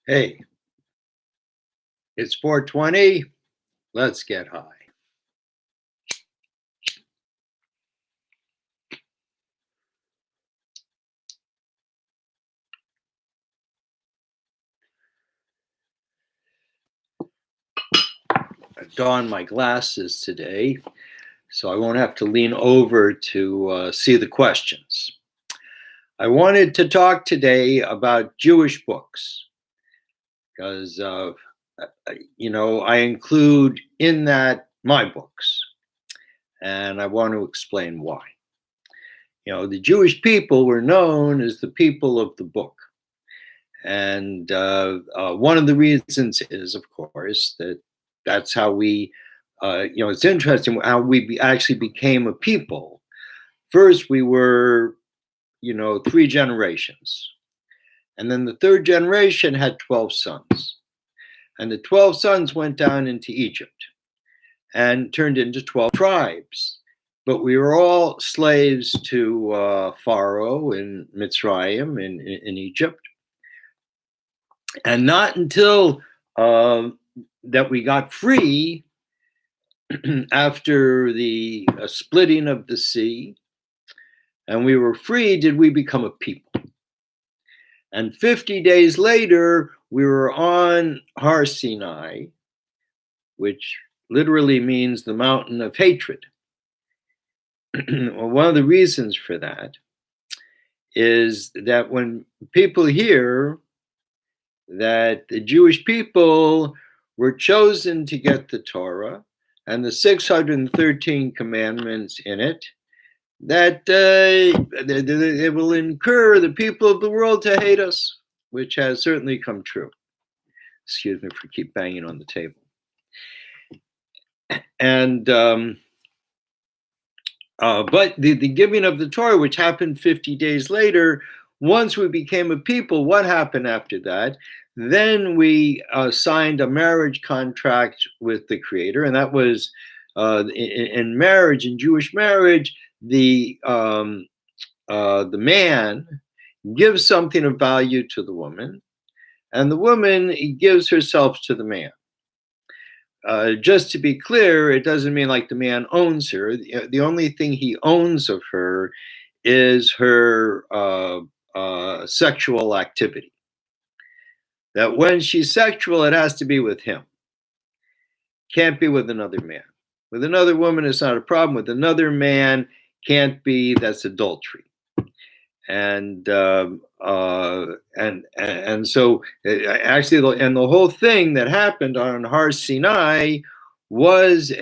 Hey, it's 4:20. Let's get high. I donned my glasses today, so I won't have to lean over to see the questions. I wanted to talk today about Jewish books because, I include in that my books, and I want to explain why. The Jewish people were known as the people of the book. And one of the reasons is, of course, that's how it's interesting how we actually became a people. First, we were, three generations. And then the third generation had 12 sons. And the 12 sons went down into Egypt and turned into 12 tribes. But we were all slaves to Pharaoh in Mitzrayim in Egypt. And not until that we got free after the splitting of the sea, and we were free, did we become a people. And 50 days later, we were on Har Sinai, which literally means the mountain of hatred. Well, one of the reasons for that is that when people hear that the Jewish people were chosen to get the Torah and the 613 commandments in it, that it will incur the people of the world to hate us, which has certainly come true. Excuse me for keep banging on the table. And but the giving of the Torah, which happened 50 days later, once we became a people, what happened after that? Then we signed a marriage contract with the Creator, and that was in marriage, in Jewish marriage, the man gives something of value to the woman, and the woman gives herself to the man. Just to be clear, it doesn't mean like the man owns her. The only thing he owns of her is her sexual activity. That when she's sexual, it has to be with him. Can't be with another man. With another woman, it's not a problem. With another man, can't be. That's adultery. And so actually, and the whole thing that happened on Har Sinai was was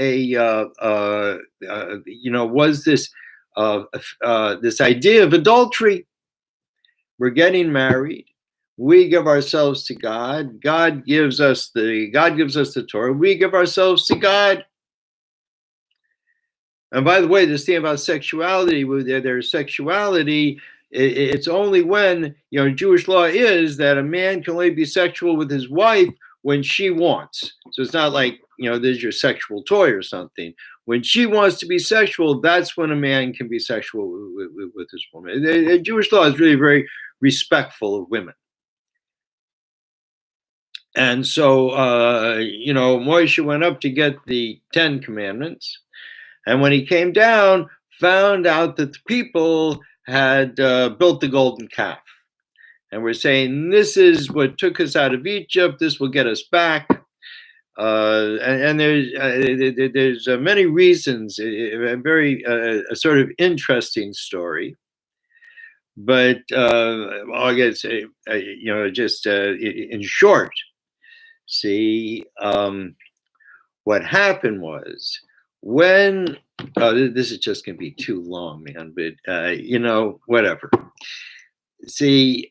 this idea of adultery. We're getting married. We give ourselves to God. God gives us the Torah. We give ourselves to God. And by the way, this thing about sexuality, there's sexuality. It's only when, Jewish law is that a man can only be sexual with his wife when she wants. So it's not like, there's your sexual toy or something. When she wants to be sexual, that's when a man can be sexual with his woman. The Jewish law is really very respectful of women. And so, Moshe went up to get the 10 commandments. And when he came down, found out that the people had built the golden calf. And we're saying, this is what took us out of Egypt. This will get us back. And there's many reasons, a very sort of interesting story. But I guess, just in short, see, what happened was when, this is just going to be too long, man, but, whatever. See,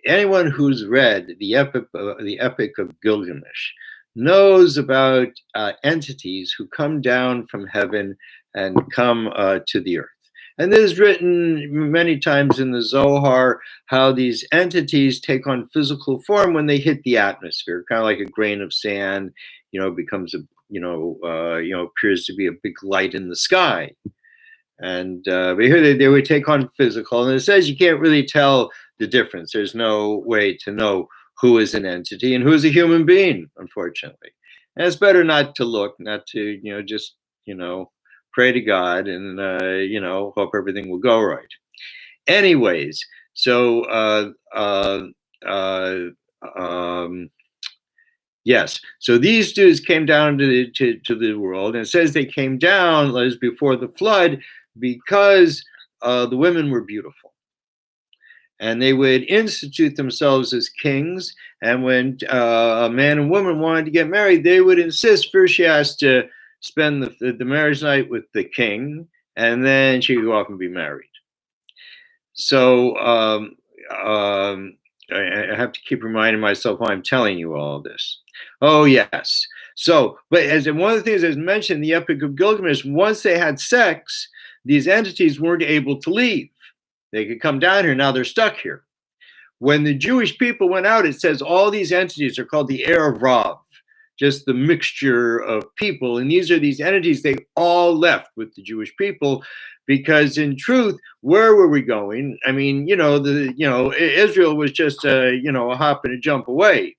anyone who's read the Epic of Gilgamesh knows about entities who come down from heaven and come to the earth. And this is written many times in the Zohar, how these entities take on physical form when they hit the atmosphere, kind of like a grain of sand, becomes appears to be a big light in the sky. And but here they would take on physical, and it says you can't really tell the difference. There's no way to know who is an entity and who is a human being, unfortunately. And it's better not to look, not to, just, pray to God and, hope everything will go right. Anyways, so, uh, um, yes. So these dudes came down to the world, and it says they came down as before the flood because the women were beautiful. And they would institute themselves as kings. And when a man and woman wanted to get married, they would insist first she has to spend the marriage night with the king, and then she could go off and be married. So I have to keep reminding myself why I'm telling you all this. Oh, yes. So, but as one of the things that's mentioned in the Epic of Gilgamesh, once they had sex, these entities weren't able to leave. They could come down here. Now they're stuck here. When the Jewish people went out, it says all these entities are called the Erev, just the mixture of people. And these are these entities, they all left with the Jewish people, because in truth, where were we going? I mean, Israel was just a hop and a jump away.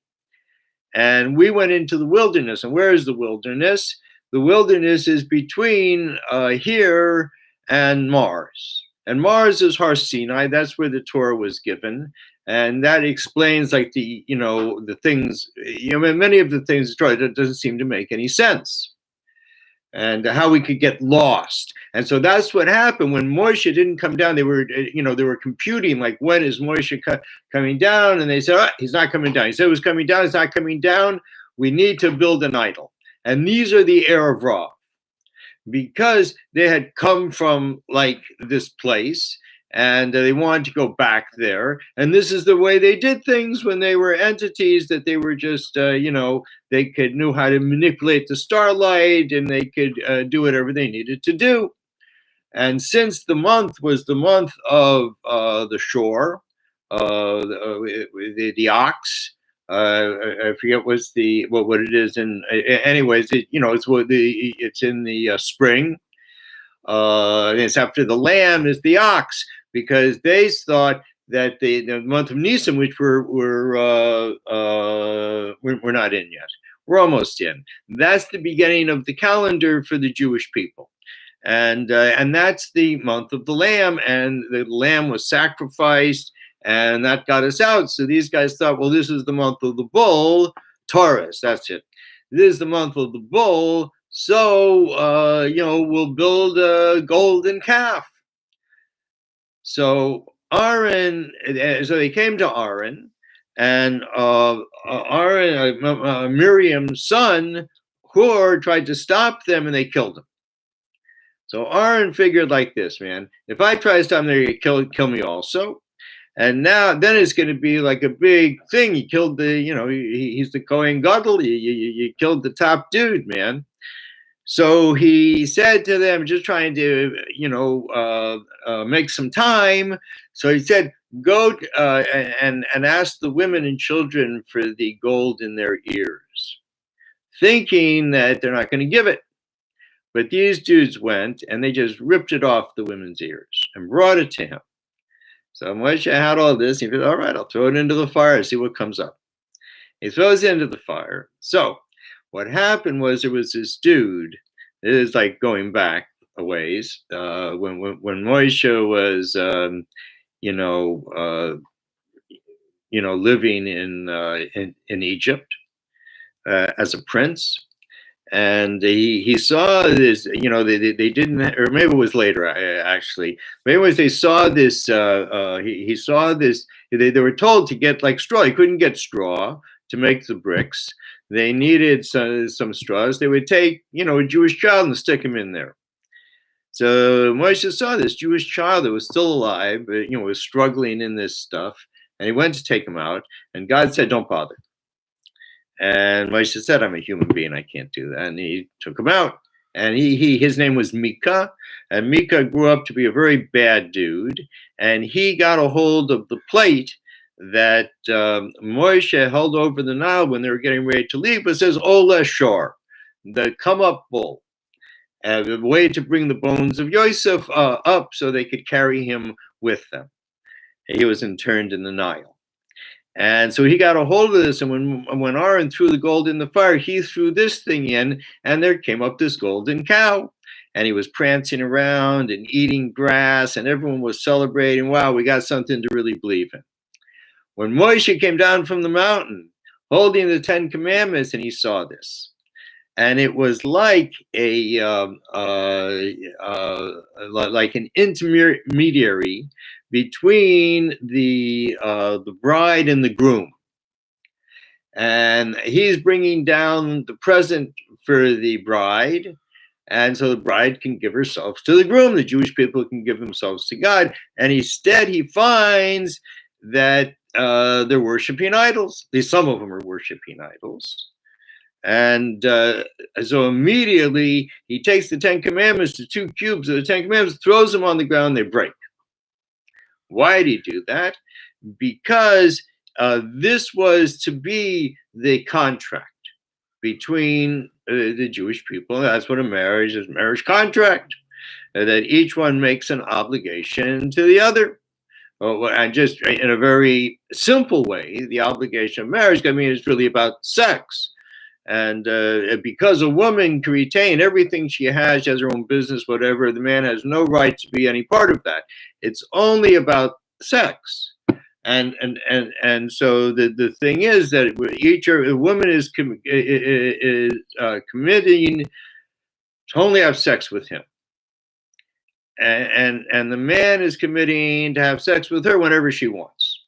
And we went into the wilderness. And where is the wilderness? The wilderness is between here and Mars. And Mars is Har Sinai. That's where the Torah was given. And that explains like the things, many of the things that doesn't seem to make any sense. And how we could get lost. And so that's what happened when Moshe didn't come down. They were computing like, when is Moshe coming down? And they said, he's not coming down. He said it was coming down. It's not coming down. We need to build an idol. And these are the Erev Ra, because they had come from like this place and they wanted to go back there. And this is the way they did things when they were entities, that they were just, they knew how to manipulate the starlight, and they could do whatever they needed to do. And since the month was the month of the shore, the ox, I forget what it is. And anyways, it's in the spring. And it's after the lamb is the ox, because they thought that the month of Nisan, which we're not in yet, we're almost in. That's the beginning of the calendar for the Jewish people, and that's the month of the lamb, and the lamb was sacrificed, and that got us out. So these guys thought, well, this is the month of the bull, Taurus. That's it. This is the month of the bull. So, we'll build a golden calf. So Aaron, so they came to Aaron, and Aaron, Miriam's son, Hur, tried to stop them, and they killed him. So Aaron figured like this, man, if I try to stop them, they're going to kill me also. And then it's going to be like a big thing. He killed he's the Kohen Gadol. You killed the top dude, man. So he said to them, just trying to, make some time. So he said, go and ask the women and children for the gold in their ears, thinking that they're not going to give it. But these dudes went and they just ripped it off the women's ears and brought it to him. So Moshe had all this. He said, all right, I'll throw it into the fire, see what comes up. He throws it into the fire. So what happened was, there was this dude. It is like going back a ways. When Moshe was, living in Egypt as a prince, and he saw this. They didn't, or maybe it was later actually. But anyways, they saw this. He saw this. They were told to get like straw. He couldn't get straw to make the bricks. They needed some straws. They would take, a Jewish child and stick him in there. So Moshe saw this Jewish child that was still alive, but, was struggling in this stuff. And he went to take him out. And God said, don't bother. And Moshe said, I'm a human being. I can't do that. And he took him out. And his name was Mika. And Mika grew up to be a very bad dude. And he got a hold of the plate that Moshe held over the Nile when they were getting ready to leave. It says Ola Shor, the come up bull, the way to bring the bones of Yosef up so they could carry him with them. He was interned in the Nile. And so he got a hold of this, and when Aaron threw the gold in the fire, he threw this thing in, and there came up this golden cow. And he was prancing around and eating grass, and everyone was celebrating. Wow, we got something to really believe in. When Moshe came down from the mountain, holding the Ten Commandments, and he saw this, and it was like like an intermediary between the bride and the groom, and he's bringing down the present for the bride. And so the bride can give herself to the groom. The Jewish people can give themselves to God. And instead, he finds that they're worshiping idols. At least some of them are worshiping idols. And so immediately, he takes the Ten Commandments, the 2 cubes of the Ten Commandments, throws them on the ground, they break. Why did he do that? Because this was to be the contract between the Jewish people. That's what a marriage is, marriage contract, that each one makes an obligation to the other. And just in a very simple way, the obligation of marriage, I mean, is really about sex. And because a woman can retain everything she has her own business, whatever, the man has no right to be any part of that. It's only about sex. And so the thing is that a woman is committing to only have sex with him, and the man is committing to have sex with her whenever she wants.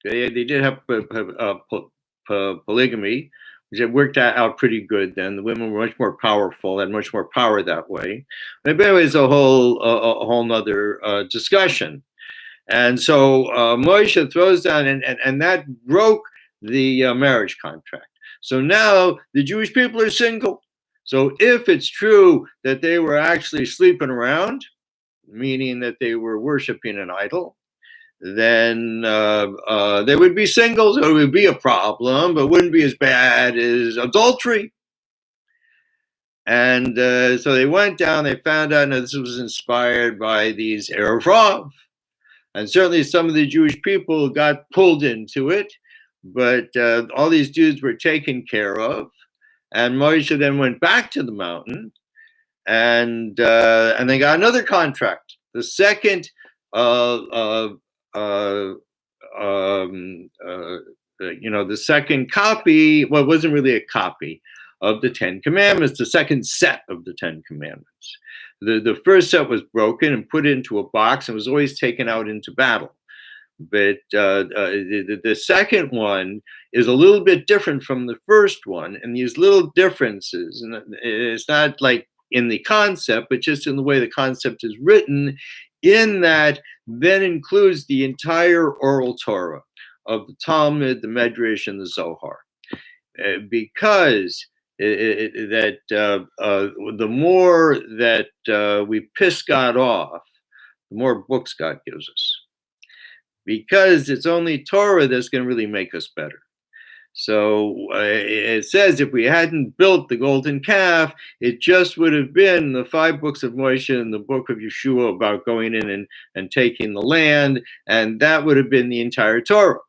They did have polygamy, which had worked out pretty good then. The women were much more powerful, had much more power that way. But anyway, it's a whole nother discussion. And so Moshe throws down, and that broke the marriage contract. So now the Jewish people are single. So if it's true that they were actually sleeping around, meaning that they were worshiping an idol, then they would be single. So it would be a problem, but wouldn't be as bad as adultery. And so they went down, they found out that this was inspired by these Erev Rav. And certainly some of the Jewish people got pulled into it, but all these dudes were taken care of. And Moshe then went back to the mountain, and they got another contract. The second, the second copy. Well, it wasn't really a copy of the Ten Commandments. The second set of the Ten Commandments. The first set was broken and put into a box and was always taken out into battle. But the second one is a little bit different from the first one. And these little differences, and it's not like in the concept, but just in the way the concept is written, in that then includes the entire oral Torah of the Talmud, the Medrash, and the Zohar. Because the more that we piss God off, the more books God gives us. Because it's only Torah that's going to really make us better. So it says if we hadn't built the golden calf, it just would have been the 5 books of Moshe and the book of Yeshua about going in and taking the land, and that would have been the entire Torah.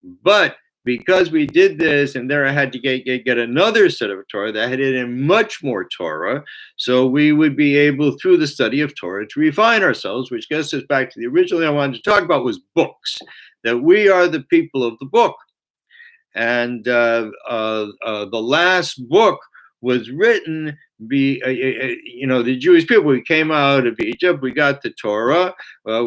But because we did this, and there I had to get another set of Torah that had in much more Torah, so we would be able, through the study of Torah, to refine ourselves, which gets us back to the original thing I wanted to talk about was books, that we are the people of the book. And the last book was written, the Jewish people, we came out of Egypt, we got the Torah,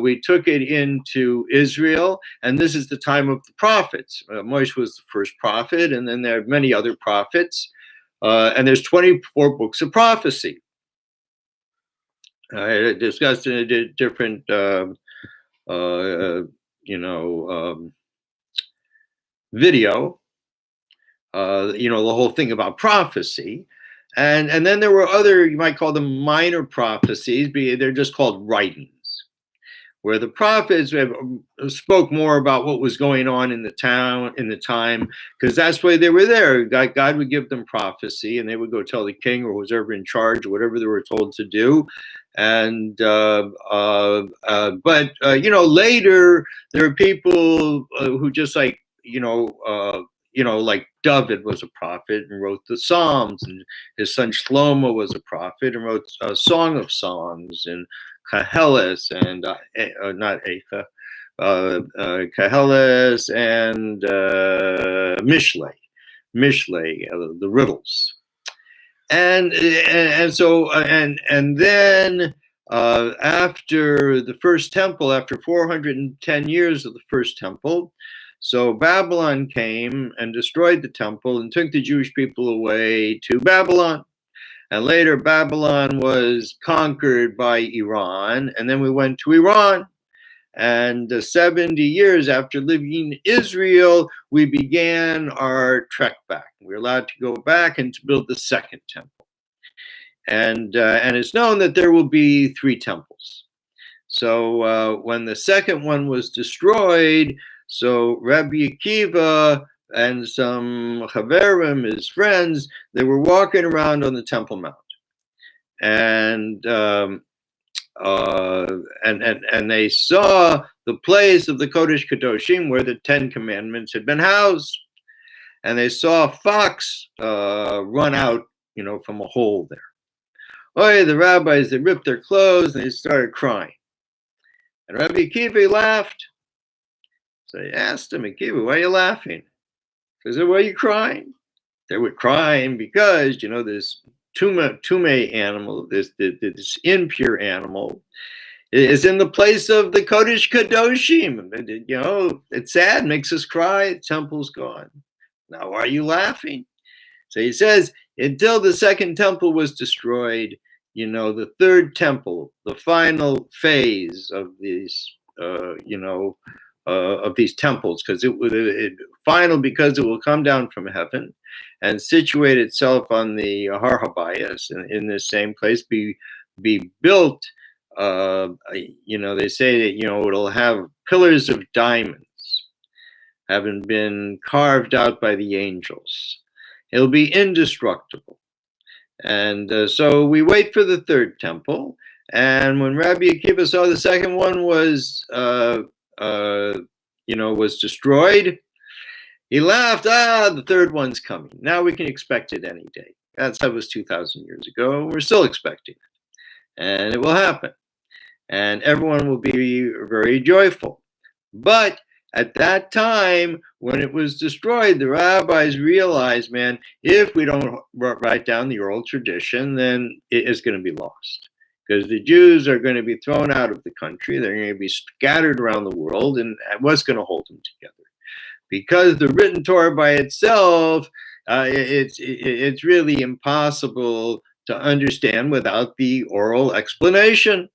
we took it into Israel, and this is the time of the prophets. Moshe was the first prophet, and then there are many other prophets, and there's 24 books of prophecy. I discussed in a different, video, the whole thing about prophecy. And then there were other, you might call them minor prophecies, they're just called writings, where the prophets spoke more about what was going on in the time, because that's why they were there. God would give them prophecy, and they would go tell the king or whoever in charge or whatever they were told to do. And but later there are people who just like like Dovid was a prophet and wrote the Psalms, and his son Shlomo was a prophet and wrote a Song of Songs, and Koheles, and not Echa, Koheles, and Mishlei, the riddles. And so and then after the first temple, after 410 years of the first temple, so Babylon came and destroyed the temple and took the Jewish people away to Babylon. And later Babylon was conquered by Iran, and then we went to Iran. And 70 years after living in Israel, we began our trek back. We were allowed to go back and to build the second temple. And it's known that there will be 3 temples. So when the second one was destroyed, so Rabbi Akiva and some Chaverim, his friends, they were walking around on the Temple Mount. And they saw the place of the Kodesh Kadoshim where the 10 Commandments had been housed. And they saw a fox run out, from a hole there. Oh, the rabbis, they ripped their clothes and they started crying. And Rabbi Akiva laughed. So he asked him, Akiva, why are you laughing? He said, why are you crying? They were crying because, this tume animal, this impure animal, is in the place of the Kodesh Kadoshim. It's sad, makes us cry. The temple's gone. Now, why are you laughing? So he says, until the second temple was destroyed, the third temple, the final phase of these, of these temples, because it final because it will come down from heaven and situate itself on the Har Habayis in this same place, be built. They say that it'll have pillars of diamonds, having been carved out by the angels. It'll be indestructible. And so we wait for the third temple. And when Rabbi Akiva saw the second one was destroyed, he laughed. The third one's coming. Now we can expect it any day. That was 2,000 years ago. We're still expecting it. And it will happen. And everyone will be very joyful. But at that time, when it was destroyed, the rabbis realized, man, if we don't write down the oral tradition, then it is going to be lost. Because the Jews are going to be thrown out of the country. They're going to be scattered around the world. And what's going to hold them together? Because the written Torah by itself, it's really impossible to understand without the oral explanation.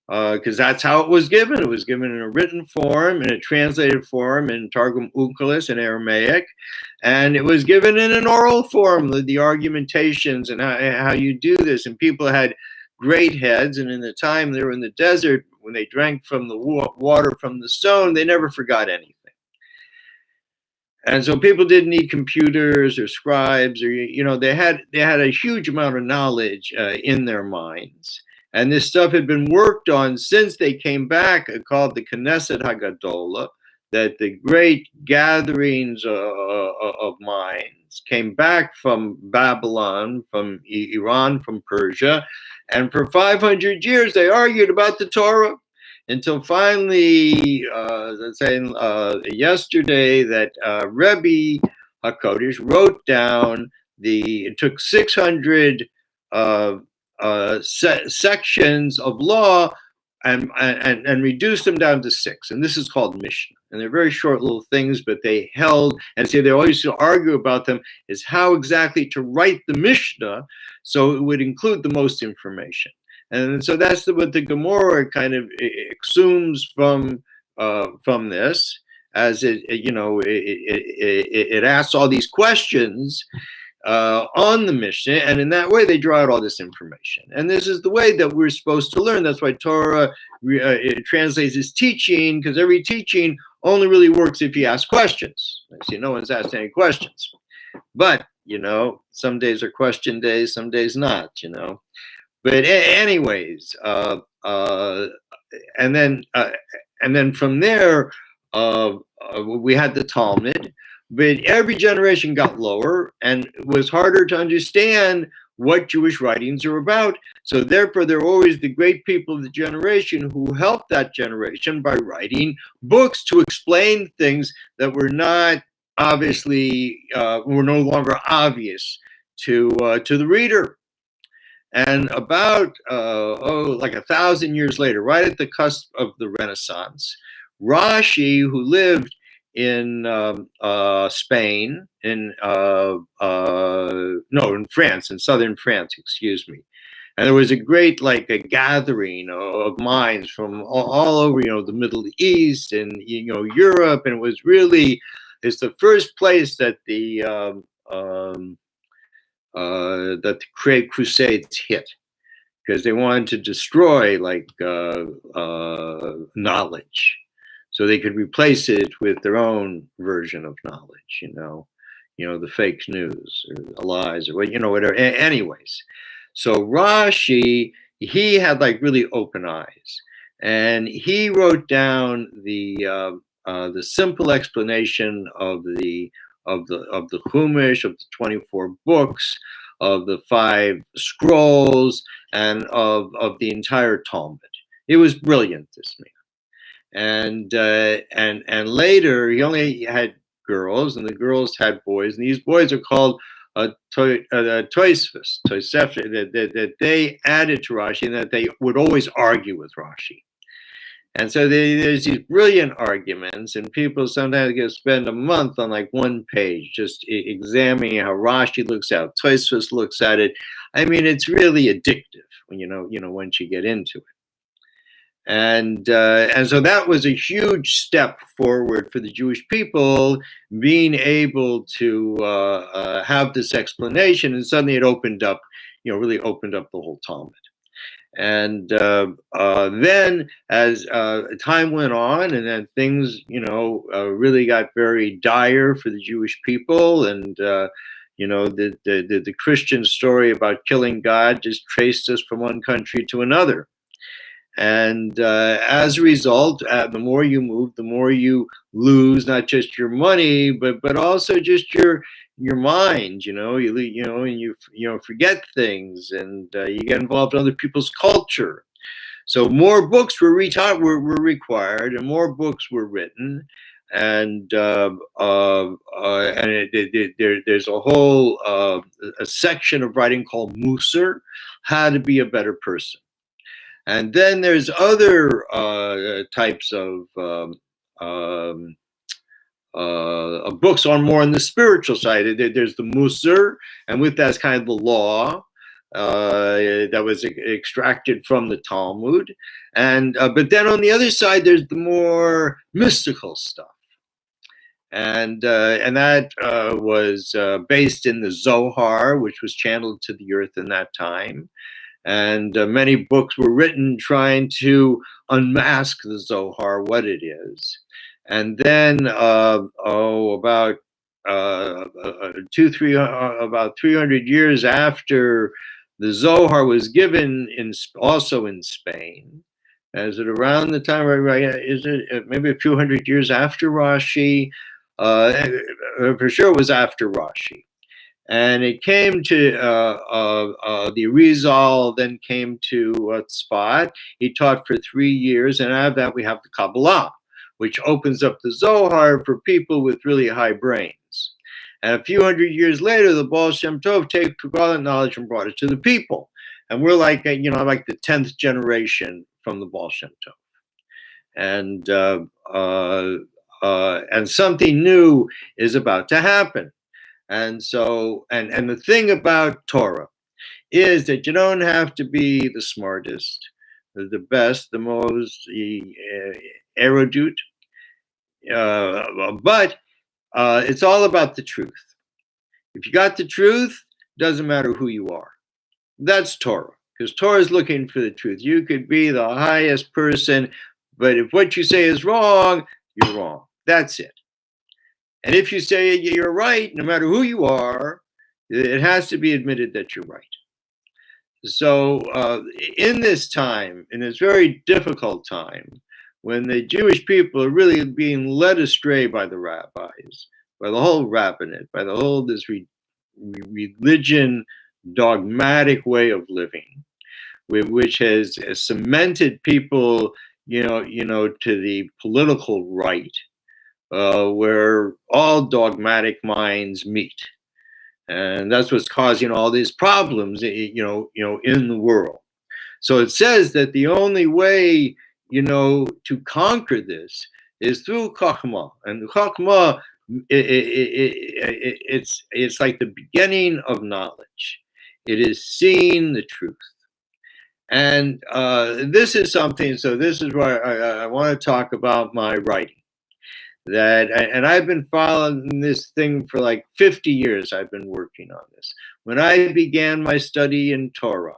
Because that's how it was given. It was given in a written form, in a translated form, in Targum Onkelos in Aramaic, and it was given in an oral form, the argumentations and how you do this. And people had great heads, and in the time they were in the desert, when they drank from the water from the stone, they never forgot anything. And so people didn't need computers or scribes, or they had a huge amount of knowledge in their minds. And this stuff had been worked on since they came back, called the Knesset Hagadola, that the great gatherings of minds came back from Babylon, from Iran, from Persia. And for 500 years, they argued about the Torah until finally, yesterday, that Rebbe HaKodesh wrote down it took 600 sections of law and reduced them down to 6. And this is called Mishnah. And they're very short little things, but they held, and they always used to argue about them, is how exactly to write the Mishnah so it would include the most information. And so that's what the Gemara kind of exhumes from this, as it asks all these questions on the Mishnah, and in that way they draw out all this information. And this is the way that we're supposed to learn. That's why Torah it translates as teaching, because every teaching only really works if you ask questions. See, no one's asked any questions, but some days are question days, some days not. But anyways, and then from there, we had the Talmud, but every generation got lower and it was harder to understand what Jewish writings are about. So therefore, there are always the great people of the generation who helped that generation by writing books to explain things that were not obviously, were no longer obvious to the reader. And about like 1,000 years later, right at the cusp of the Renaissance, Rashi, who lived in Spain, in no, in France, in southern France, excuse me. And there was a great, like, a gathering of minds from all over, the Middle East and Europe, and it was really, it's the first place that the Great Crusades hit, because they wanted to destroy, like, knowledge, so they could replace it with their own version of knowledge. The fake news or the lies or whatever. Anyways, so Rashi, he had like really open eyes, and he wrote down the simple explanation of the Chumash, of the 24 books, of the 5 scrolls, and of the entire Talmud. It was brilliant, this man. And later he only had girls, and the girls had boys, and these boys are called Tosfos, that they added to Rashi, and that they would always argue with Rashi. And so there's these brilliant arguments, and people sometimes get to spend a month on like one page just examining how Rashi looks at it, Tosfos looks at it. I mean, it's really addictive when once you get into it. And so that was a huge step forward for the Jewish people, being able to have this explanation, and suddenly it opened up, really opened up the whole Talmud. And then as time went on, and then things, really got very dire for the Jewish people, and the Christian story about killing God just traced us from one country to another. And as a result, the more you move, the more you lose not just your money, but also just your mind. And you forget things, and you get involved in other people's culture. So more books were required, and more books were written, and there's a whole a section of writing called Musar, how to be a better person. And then there's other types of books on more on the spiritual side. There's the Musar, and with that's kind of the law that was extracted from the Talmud. And but then on the other side, there's the more mystical stuff. And that was based in the Zohar, which was channeled to the earth in that time. And many books were written trying to unmask the Zohar, what it is. And then, about 300 years after the Zohar was given, also in Spain, is it around the time, right? Is it maybe a few hundred years after Rashi? For sure, it was after Rashi. And it came to the Arizal, then came to Tzfat. He taught for 3 years, and out of that we have the Kabbalah, which opens up the Zohar for people with really high brains. And a few hundred years later, the Baal Shem Tov took all that knowledge and brought it to the people. And we're like, like the 10th generation from the Baal Shem Tov. And something new is about to happen. And so, and the thing about Torah is that you don't have to be the smartest, the best, the most erudite, but it's all about the truth. If you got the truth, doesn't matter who you are. That's Torah, because Torah is looking for the truth. You could be the highest person, but if what you say is wrong, you're wrong. That's it. And if you say you're right, no matter who you are, it has to be admitted that you're right. So in this time, in this very difficult time, when the Jewish people are really being led astray by the rabbis, by the whole rabbinate, by the whole this religion dogmatic way of living, which has cemented people, to the political right, where all dogmatic minds meet, and that's what's causing all these problems, in the world. So it says that the only way, to conquer this is through Chachma, and Chachma, it's like the beginning of knowledge. It is seeing the truth. And this is something, so this is where I want to talk about my writing. And I've been following this thing for like 50 years. I've been working on this. When I began my study in Torah,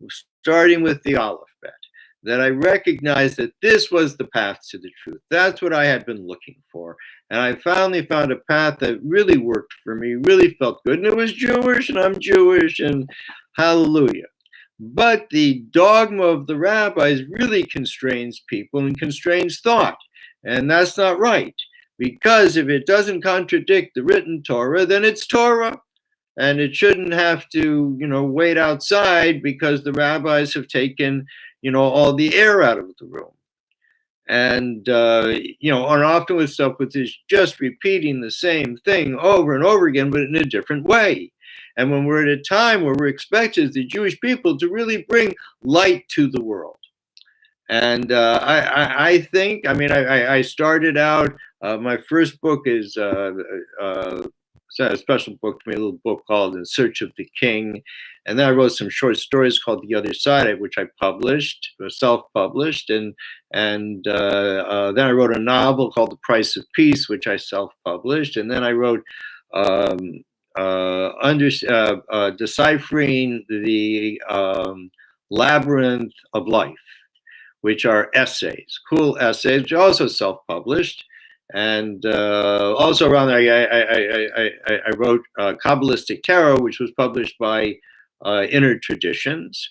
starting with the alphabet, that I recognized that this was the path to the truth. That's what I had been looking for. And I finally found a path that really worked for me, really felt good. And it was Jewish, and I'm Jewish, and hallelujah. But the dogma of the rabbis really constrains people and constrains thought. And that's not right. Because if it doesn't contradict the written Torah, then it's Torah. And it shouldn't have to, wait outside because the rabbis have taken, all the air out of the room. And, and often with stuff which is just repeating the same thing over and over again, but in a different way. And when we're at a time where we're expected as the Jewish people to really bring light to the world. And I think, I started out, my first book is a special book to me, a little book called In Search of the King. And then I wrote some short stories called The Other Side, which I published, self-published. And then I wrote a novel called The Price of Peace, which I self-published. And then I wrote Deciphering the Labyrinth of Life, which are essays, cool essays, which are also self-published. And also around there, I wrote Kabbalistic Tarot, which was published by Inner Traditions.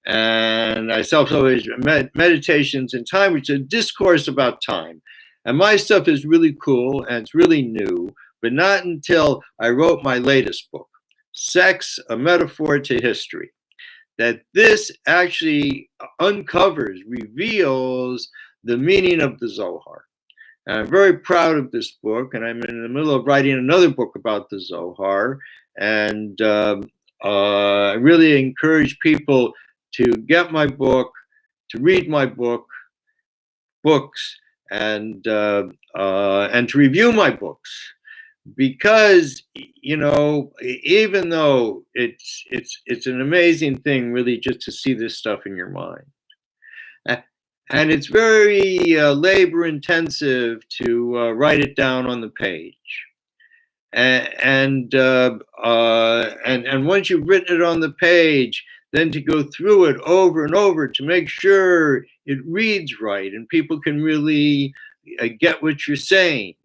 And I self-published Meditations in Time, which is a discourse about time. And my stuff is really cool, and it's really new, but not until I wrote my latest book, Sex, A Metaphor to History, that this actually uncovers, reveals the meaning of the Zohar. And I'm very proud of this book, and I'm in the middle of writing another book about the Zohar. And I really encourage people to get my book, to read my books, and to review my books. Because, even though it's an amazing thing, really, just to see this stuff in your mind. And it's very labor intensive to write it down on the page. And once you've written it on the page, then to go through it over and over to make sure it reads right and people can really get what you're saying.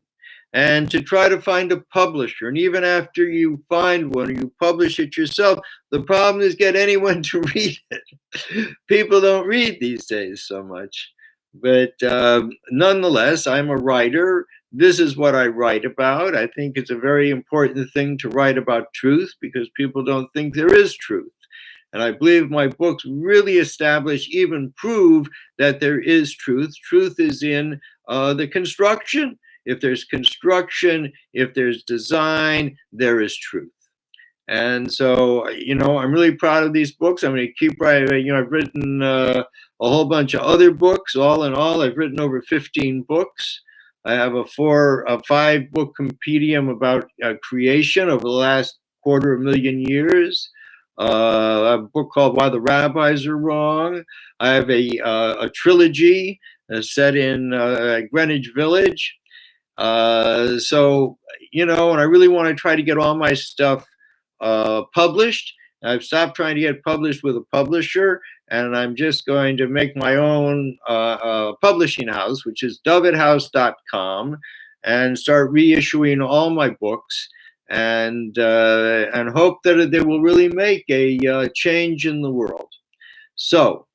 And to try to find a publisher. And even after you find one or you publish it yourself, the problem is get anyone to read it. People don't read these days so much. But nonetheless, I'm a writer. This is what I write about. I think it's a very important thing to write about truth because people don't think there is truth. And I believe my books really establish, even prove that there is truth. Truth is in the construction. If there's construction, if there's design, there is truth. And so, I'm really proud of these books. I'm going to keep writing. I've written a whole bunch of other books. All in all, I've written over 15 books. I have a 5-book compendium about creation over the last 250,000 years. A book called Why the Rabbis Are Wrong. I have a trilogy set in Greenwich Village. And I really want to try to get all my stuff published. I've stopped trying to get published with a publisher, and I'm just going to make my own publishing house, which is dovidhouse.com, and start reissuing all my books, and hope that they will really make a change in the world. So,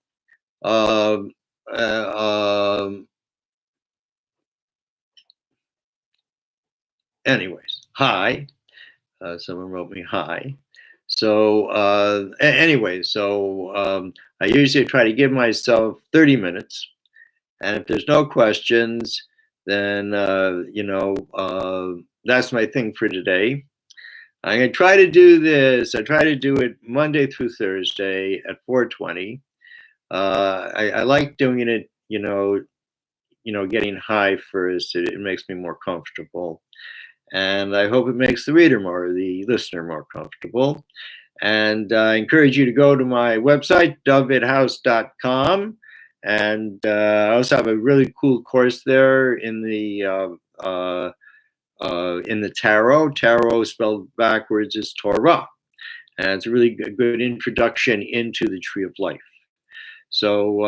anyways, hi. Someone wrote me hi. So anyway, I usually try to give myself 30 minutes. And if there's no questions, then, that's my thing for today. I'm going to try to do this. I try to do it Monday through Thursday at 4:20. I like doing it, getting high first. It makes me more comfortable. And I hope it makes the listener more comfortable. And I encourage you to go to my website, dovidhouse.com. And I also have a really cool course there in the tarot. Tarot spelled backwards is Torah. And it's a really good introduction into the tree of life. So,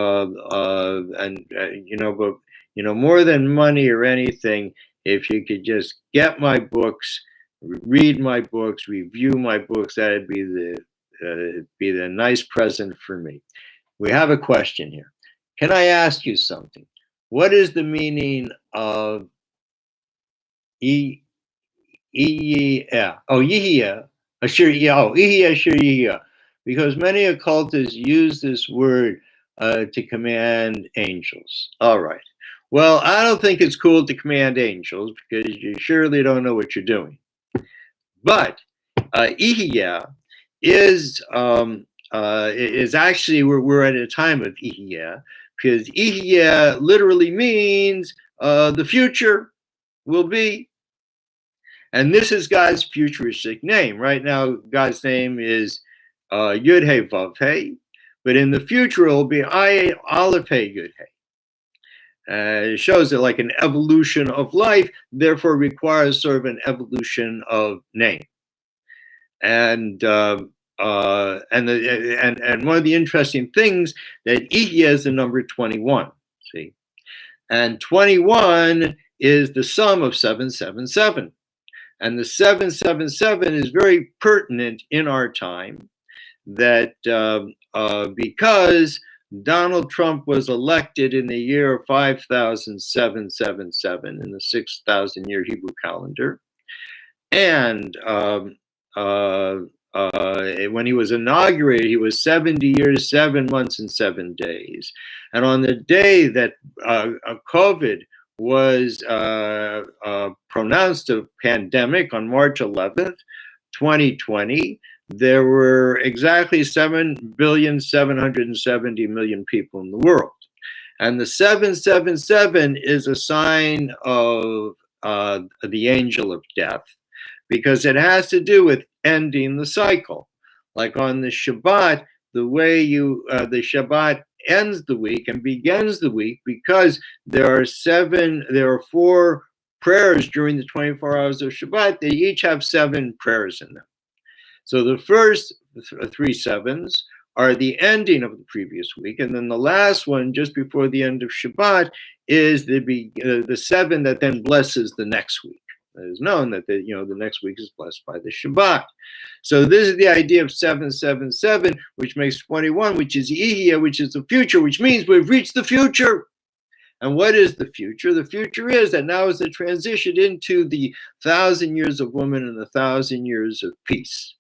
more than money or anything, if you could just get my books, read my books, review my books, that'd be the nice present for me. We have a question here. Can I ask you something? What is the meaning of Yihya, Yihya, because many occultists use this word to command angels. All right. Well, I don't think it's cool to command angels because you surely don't know what you're doing. But Yihya is actually, we're at a time of Yihya, because Yihya literally means the future will be. And this is God's futuristic name. Right now, God's name is Yud He Vav He, but in the future, it will be I Aleph He Yud He. It shows that like an evolution of life, therefore requires sort of an evolution of name. And one of the interesting things that Yihya is the number 21. See, and 21 is the sum of 777. And the 777 is very pertinent in our time, that because Donald Trump was elected in the year 5777 in the 6,000 year Hebrew calendar, and when he was inaugurated, he was 70 years, 7 months, and 7 days. And on the day that COVID was pronounced a pandemic on March 11th, 2020, there were exactly 7,770,000,000 people in the world. And the 777 is a sign of the angel of death, because it has to do with ending the cycle. Like on the Shabbat, the way the Shabbat ends the week and begins the week, because there are 4 prayers during the 24 hours of Shabbat. They each have 7 prayers in them. So the first 3 sevens are the ending of the previous week, and then the last one, just before the end of Shabbat, is the 7 that then blesses the next week. It is known that the next week is blessed by the Shabbat. So this is the idea of 777, which makes 21, which is Yihya, which is the future, which means we've reached the future. And what is the future? The future is that now is the transition into the 1,000 years of woman and the 1,000 years of peace.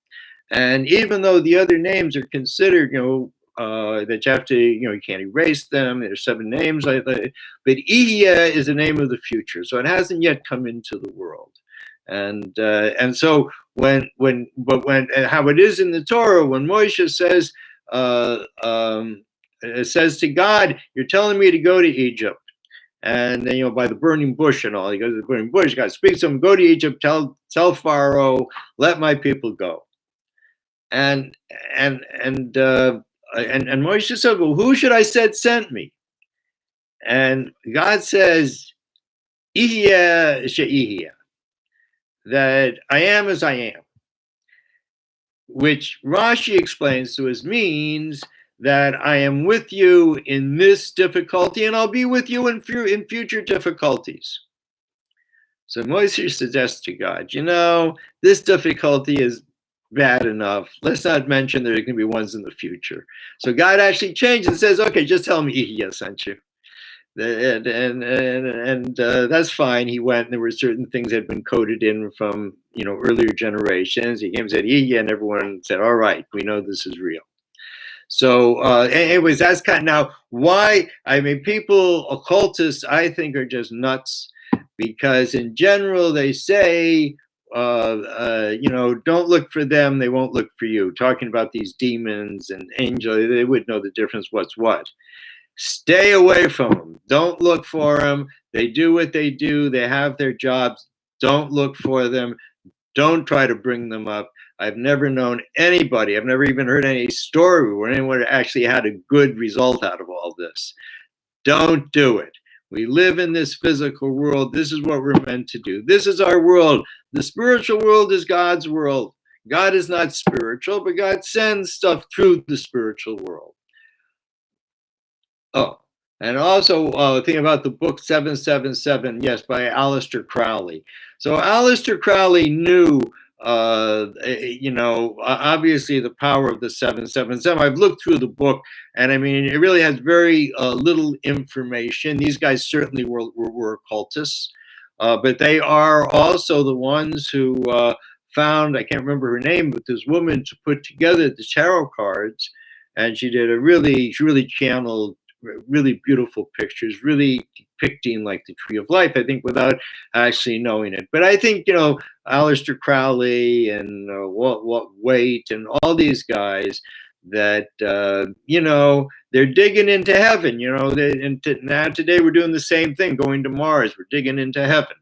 And even though the other names are considered, that you have to, you can't erase them. There's 7 names, but Yihya is the name of the future, so it hasn't yet come into the world. And so when how it is in the Torah, when Moshe says to God, "You're telling me to go to Egypt," and then by the burning bush and all, he goes to the burning bush. God speaks to him, "Go to Egypt. Tell Pharaoh, let my people go." And Moshe said, "Well, who should I say sent me?" And God says, "Yihya she'yihya," that I am as I am, which Rashi explains to us means that I am with you in this difficulty, and I'll be with you in future difficulties. So Moshe suggests to God, this difficulty is bad enough. Let's not mention there are going to be ones in the future. So God actually changes and says, "Okay, just tell me Yihya sent you." And that's fine. He went, and there were certain things that had been coded in from earlier generations. He came and said, "Yeah," and everyone said, "All right, we know this is real." So, anyways, that's kind of now why. I mean, people, occultists, I think, are just nuts because, in general, they say, don't look for them; they won't look for you. Talking about these demons and angels, they would know the difference. What's what? Stay away from them. Don't look for them. They do what they do. They have their jobs. Don't look for them. Don't try to bring them up. I've never known anybody, I've never even heard any story where anyone actually had a good result out of all this. Don't do it. We live in this physical world. This is what we're meant to do. This is our world. The spiritual world is God's world. God is not spiritual, but God sends stuff through the spiritual world. Oh, and also think about the book 777, yes, by Aleister Crowley. So Aleister Crowley knew, obviously the power of the 777. I've looked through the book, and I mean, it really has very little information. These guys certainly were occultists, but they are also the ones who found, I can't remember her name, but this woman to put together the tarot cards, and she really channeled really beautiful pictures, really depicting like the tree of life, I think, without actually knowing it. But I think, Aleister Crowley and what Waite and all these guys that, they're digging into heaven, now today we're doing the same thing, going to Mars, we're digging into heaven.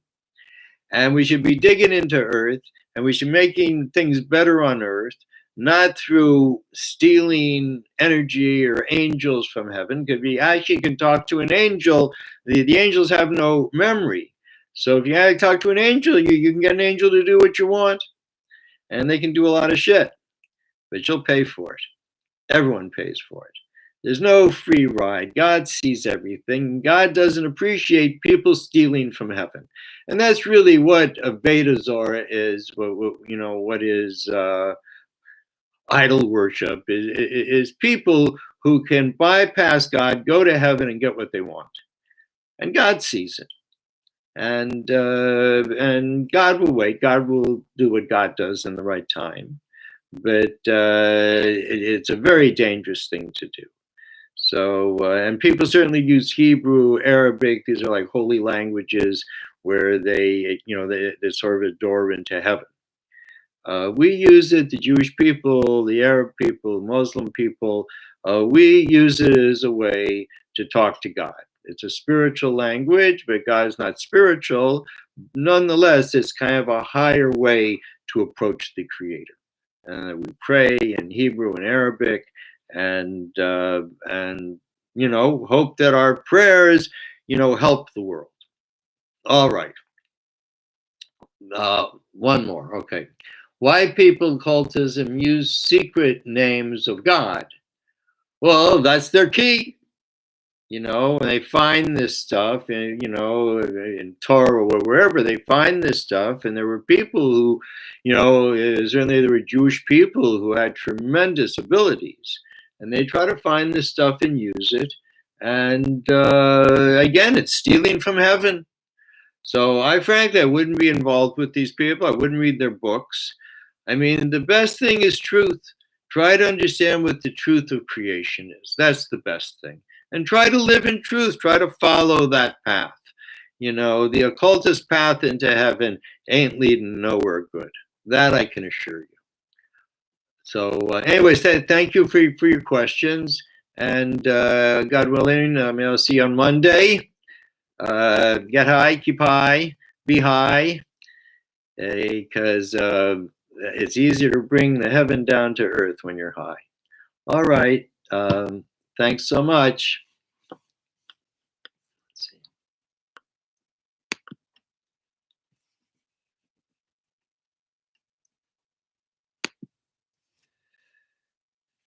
And we should be digging into earth, and we should be making things better on earth, not through stealing energy or angels from heaven, because we actually can talk to an angel. The angels have no memory. So if you talk to an angel, you can get an angel to do what you want, and they can do a lot of shit, but you'll pay for it. Everyone pays for it. There's no free ride. God sees everything. God doesn't appreciate people stealing from heaven. And that's really what Vedazora is, what is idol worship, is people who can bypass God, go to heaven and get what they want. And God sees it. And God will wait. God will do what God does in the right time. But it's a very dangerous thing to do. So, and people certainly use Hebrew, Arabic. These are like holy languages where they're sort of a door into heaven. We use it, the Jewish people, the Arab people, Muslim people, we use it as a way to talk to God. It's a spiritual language, but God is not spiritual. Nonetheless, it's kind of a higher way to approach the Creator. We pray in Hebrew and Arabic, and hope that our prayers, help the world. All right. One more. Okay. Why people in cultism use secret names of God? Well, that's their key. When they find this stuff, and in Torah or wherever they find this stuff, and there were people who, certainly there were Jewish people who had tremendous abilities, and they try to find this stuff and use it. And again, it's stealing from heaven. So I frankly, I wouldn't be involved with these people. I wouldn't read their books. I mean, the best thing is truth. Try to understand what the truth of creation is. That's the best thing. And try to live in truth. Try to follow that path. The occultist path into heaven ain't leading nowhere good. That I can assure you. So anyways, thank you for your questions. And God willing, I'll see you on Monday. Get high, keep high, be high, because it's easier to bring the heaven down to earth when you're high. All right. Thanks so much.